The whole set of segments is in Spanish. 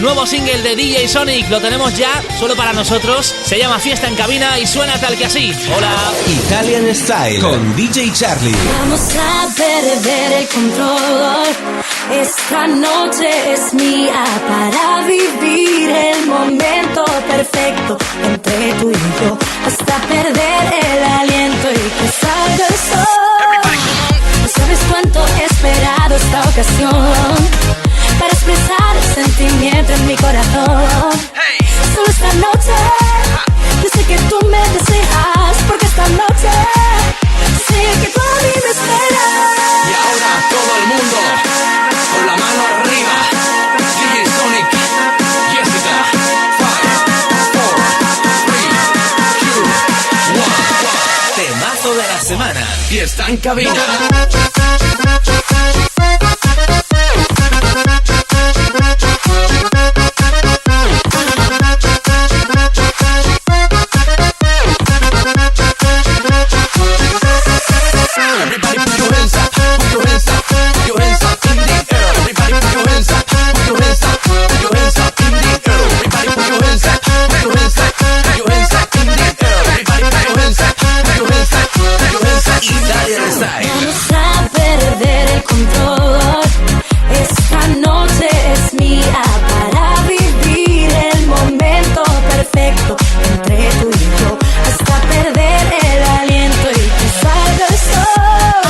nuevo single de DJ Sonic. Lo tenemos ya, solo para nosotros. Se llama Fiesta en Cabina y suena tal que así. Hola. Italian Style con DJ Charlie. Vamos a perder el control. Esta noche es mía para vivir el momento perfecto entre tú y yo, hasta perder el aliento y que salga el sol. No sabes cuánto he esperado esta ocasión para expresar el sentimiento en mi corazón. Solo esta noche, yo sé que tú me deseas, porque esta noche sé que tú a mí me esperas. Y ahora todo el mundo con la mano arriba. DJ Sonic, Jessica. 5, 4, 3, 2, 1. Temazo de la semana. Y está en cabina. Everybody put your hands up, put your hands up, put your hands up in the air. Everybody put your hands up, put your hands up, put your hands up in the air. Everybody put your hands up, put your hands up, put your hands up in the air. Everybody put your hands up, put your hands up, put your hands up. Italian Style. Vamos a perder el control. Esta noche es mía para vivir el momento perfecto entre tú y yo, hasta perder el aliento y que salga el sol.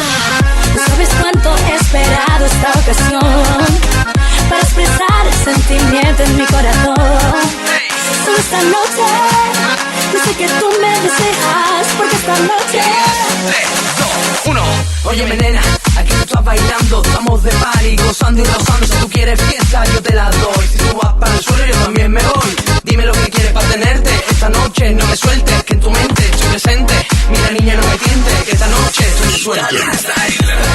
No sabes cuánto he esperado esta ocasión para expresar el sentimiento en mi corazón. Solo esta noche, yo sé que tú me deseas, porque esta noche 3, 2, 1. Óyeme nena, aquí tú estás bailando, estamos de party, gozando y rozando. Si tú quieres fiesta, yo te la doy. Si tú vas para el suelo, yo también me voy. Dime lo que quieres para tenerte. Esta noche no me sueltes, que en tu mente estoy presente. Mira niña, no me tientes, que esta noche estoy suerte.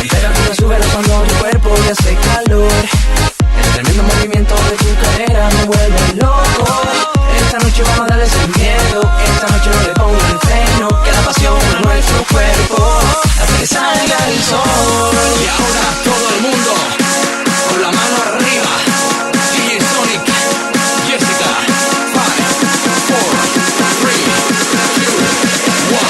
Pero tú me subes rozando tu cuerpo y hace calor. El tremendo movimiento de tu cadera me vuelve loco. Esta noche vamos a darle sin miedo. Esta noche no le pongo el freno, que la pasión a nuestro cuerpo hasta que salga el sol. Y ahora todo el mundo con la mano arriba. DJ Sonic, Jessica. 5, 4, 3, 2, 1.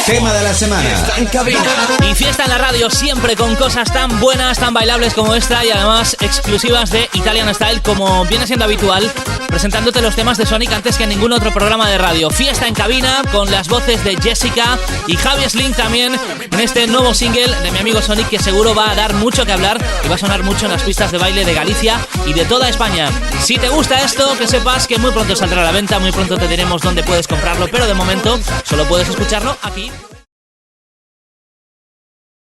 Tema de la semana. Está en cabina. Y fiesta en la radio siempre con cosas tan buenas, tan bailables como esta y además exclusivas de Italian Style, como viene siendo habitual, presentándote los temas de Sonic antes que en ningún otro programa de radio. Fiesta en cabina con las voces de Jessica y Javi Sling también en este nuevo single de mi amigo Sonic, que seguro va a dar mucho que hablar y va a sonar mucho en las pistas de baile de Galicia y de toda España. Si te gusta esto, que sepas que muy pronto saldrá a la venta, muy pronto te diremos dónde puedes comprarlo, pero de momento solo puedes escucharlo aquí.